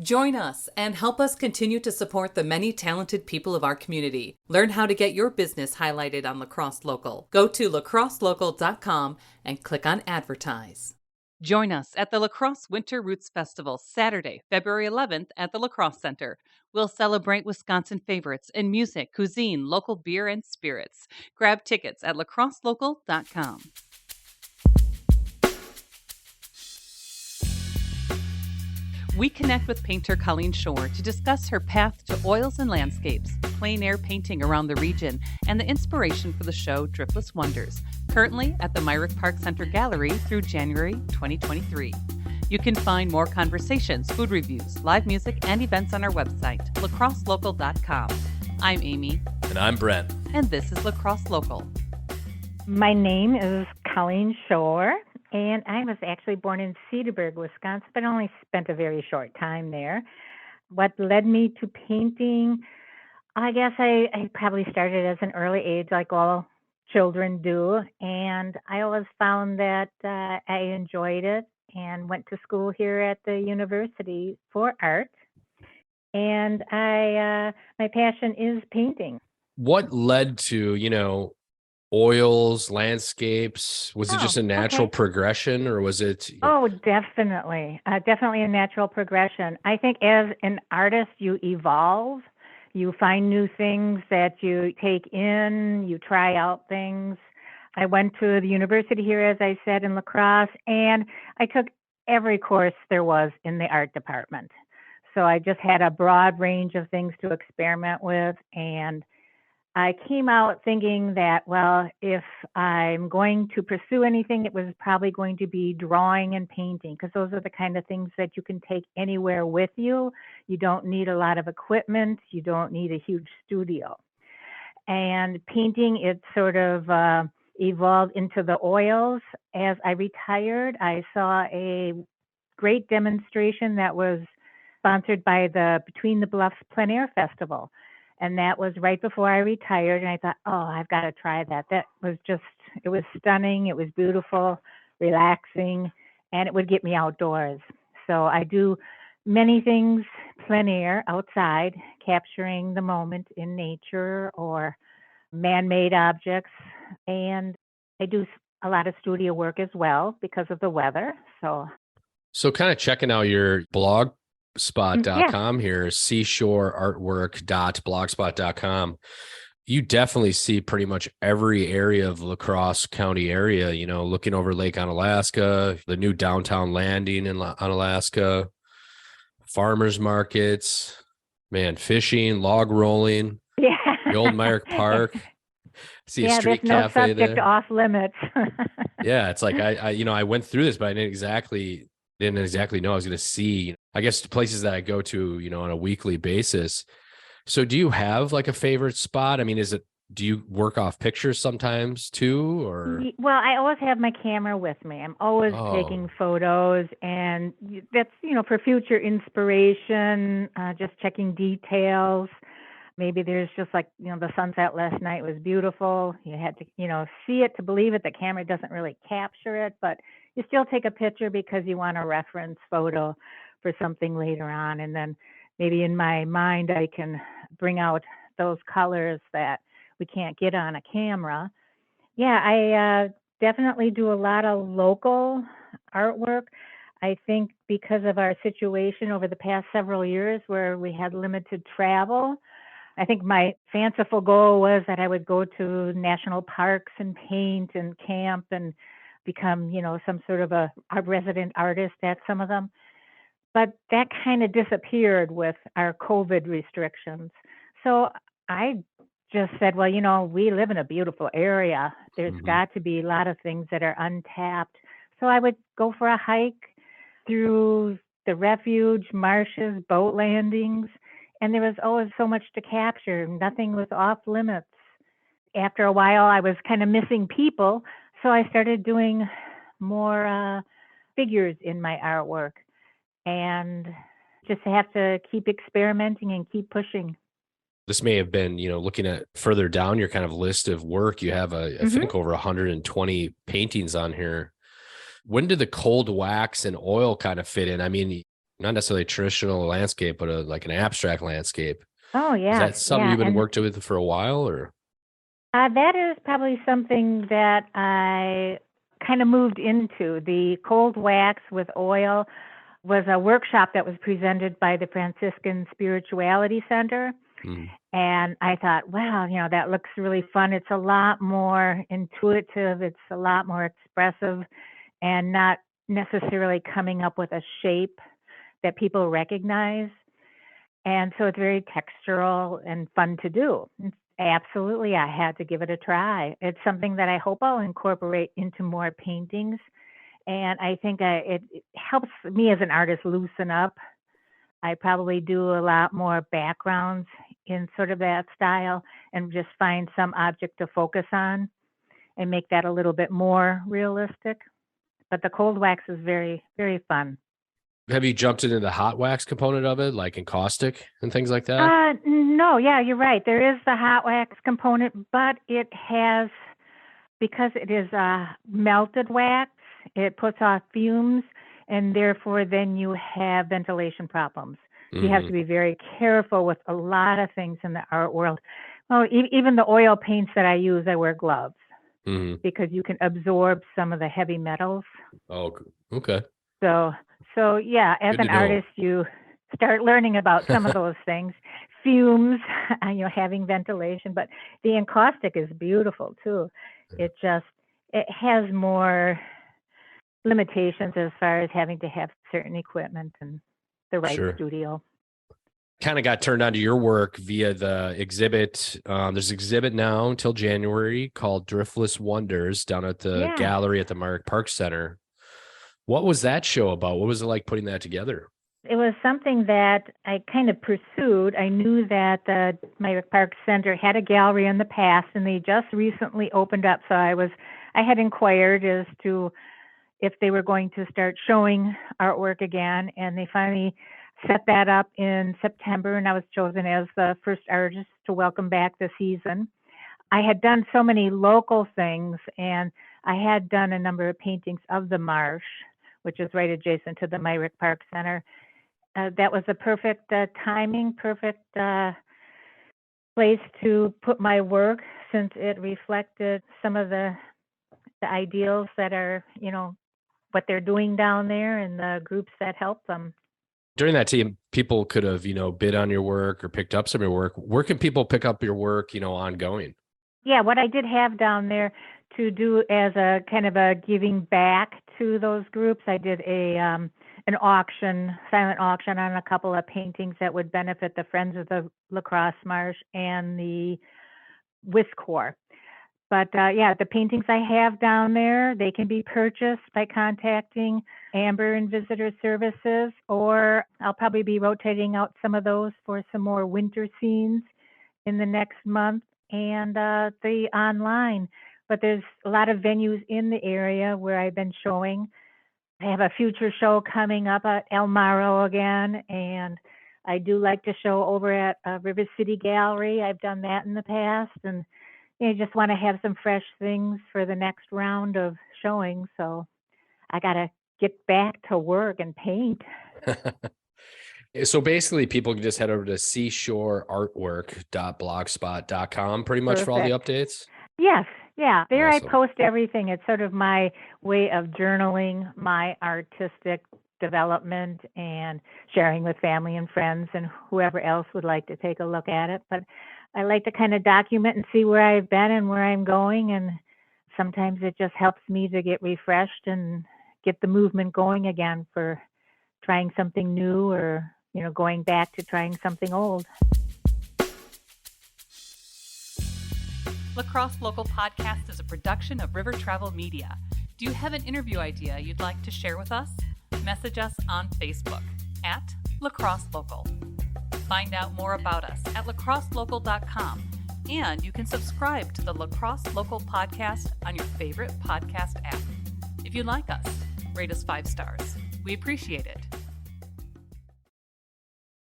Join us and help us continue to support the many talented people of our community. Learn how to get your business highlighted on La Crosse Local. Go to lacrosselocal.com and click on Advertise. Join us at the La Crosse Winter Roots Festival, Saturday, February 11th at the La Crosse Center. We'll celebrate Wisconsin favorites in music, cuisine, local beer, and spirits. Grab tickets at lacrosselocal.com. We connect with painter Colleen Shore to discuss her path to oils and landscapes, plein air painting around the region, and the inspiration for the show Driftless Wonders, currently at the Myrick Park Center Gallery through January 2023. You can find more conversations, food reviews, live music, and events on our website, lacrosselocal.com. I'm Amy. And I'm Brent. And this is La Crosse Local. My name is Colleen Shore. And I was actually born in Cedarburg, Wisconsin, but only spent a very short time there. What led me to painting, I guess I probably started at an early age, like all children do. And I always found that I enjoyed it and went to school here at the university for art. And my passion is painting. What led to, oils, landscapes? Was it just a natural progression, or was it? Oh, definitely. Definitely a natural progression. I think as an artist, you evolve. You find new things that you take in. You try out things. I went to the university here, as I said, in La Crosse, and I took every course there was in the art department. So I just had a broad range of things to experiment with, and I came out thinking that, well, if I'm going to pursue anything, it was probably going to be drawing and painting, because those are the kind of things that you can take anywhere with you. You don't need a lot of equipment. You don't need a huge studio. And painting, it sort of evolved into the oils. As I retired, I saw a great demonstration that was sponsored by the Between the Bluffs Plein Air Festival. And that was right before I retired. And I thought, oh, I've got to try that. It was stunning. It was beautiful, relaxing, and it would get me outdoors. So I do many things plein air, outside, capturing the moment in nature or man-made objects. And I do a lot of studio work as well because of the weather. So kind of checking out your blogspot.com here, seashoreartwork.blogspot.com. You definitely see pretty much every area of La Crosse County area, looking over Lake Onalaska, the new downtown landing in Onalaska, farmers markets, fishing, log rolling, the old Myrick Park. See a street there's no cafe subject there. Off limits. Yeah, it's like I went through this, but I didn't exactly know I was going to see, I guess, places that I go to, on a weekly basis. So do you have like a favorite spot? I mean, do you work off pictures sometimes too, or? Well, I always have my camera with me. I'm always taking photos, and that's, for future inspiration, just checking details. Maybe there's just like, the sunset last night was beautiful. You had to, see it to believe it. The camera doesn't really capture it, but you still take a picture because you want a reference photo for something later on. And then maybe in my mind, I can bring out those colors that we can't get on a camera. Yeah, I definitely do a lot of local artwork. I think because of our situation over the past several years where we had limited travel, I think my fanciful goal was that I would go to national parks and paint and camp and become, some sort of a resident artist at some of them. But that kind of disappeared with our COVID restrictions. So I just said, well, we live in a beautiful area. There's got to be a lot of things that are untapped. So I would go for a hike through the refuge, marshes, boat landings. And there was always so much to capture. Nothing was off limits. After a while, I was kind of missing people. So I started doing more figures in my artwork, and just have to keep experimenting and keep pushing. This may have been, looking at further down your kind of list of work, you have I think over 120 paintings on here. When did the cold wax and oil kind of fit in? I mean, not necessarily a traditional landscape, but like an abstract landscape. Oh, Is yes. that something Yeah. you've been And worked with for a while, or? that is probably something that I kind of moved into. The cold wax with oil was a workshop that was presented by the Franciscan Spirituality Center. Mm, And I thought, wow, that looks really fun. It's a lot more intuitive, it's a lot more expressive, and not necessarily coming up with a shape that people recognize. And so it's very textural and fun to do. Absolutely, I had to give it a try. It's something that I hope I'll incorporate into more paintings. And I think it helps me as an artist loosen up. I probably do a lot more backgrounds in sort of that style and just find some object to focus on and make that a little bit more realistic. But the cold wax is very, very fun. have you jumped into the hot wax component of it, like encaustic and things like that? No, yeah, you're right. There is the hot wax component, but it has, because it is melted wax, it puts off fumes, and therefore then you have ventilation problems. You have to be very careful with a lot of things in the art world. Well, even the oil paints that I use, I wear gloves because you can absorb some of the heavy metals. Oh, okay. So yeah, as Good an to know. artist, you start learning about some of those things, fumes, having ventilation. But the encaustic is beautiful too. It has more limitations as far as having to have certain equipment and the right Sure. studio. Kind of got turned on to your work via the exhibit. There's an exhibit now until January called Driftless Wonders down at the gallery at the Myrick Park Center. What was that show about? What was it like putting that together? It was something that I kind of pursued. I knew that the Myrick Park Center had a gallery in the past, and they just recently opened up. So I had inquired as to if they were going to start showing artwork again, and they finally set that up in September, and I was chosen as the first artist to welcome back the season. I had done so many local things, and I had done a number of paintings of the marsh, which is right adjacent to the Myrick Park Center. That was a perfect timing, perfect place to put my work, since it reflected some of the ideals that are, what they're doing down there and the groups that help them. During that team, people could have, bid on your work or picked up some of your work. Where can people pick up your work, ongoing? Yeah, what I did have down there to do as a kind of a giving back to those groups, I did an auction, silent auction on a couple of paintings that would benefit the Friends of the La Crosse Marsh and the WISCOR. But the paintings I have down there, they can be purchased by contacting Amber and Visitor Services, or I'll probably be rotating out some of those for some more winter scenes in the next month, and the online. But there's a lot of venues in the area where I've been showing. I have a future show coming up at El Maro again, and I do like to show over at River City Gallery. I've done that in the past, and I just want to have some fresh things for the next round of showing. So I got to get back to work and paint. So basically, people can just head over to seashoreartwork.blogspot.com pretty much for all the updates? Yes. Yeah. There Awesome. I post everything. It's sort of my way of journaling my artistic development and sharing with family and friends and whoever else would like to take a look at it. But I like to kind of document and see where I've been and where I'm going. And sometimes it just helps me to get refreshed and get the movement going again for trying something new, or, going back to trying something old. La Crosse Local Podcast is a production of River Travel Media. Do you have an interview idea you'd like to share with us? Message us on Facebook at La Crosse Local. Find out more about us at lacrosselocal.com, and you can subscribe to the La Crosse Local Podcast on your favorite podcast app. If you like us, rate us 5 stars. We appreciate it.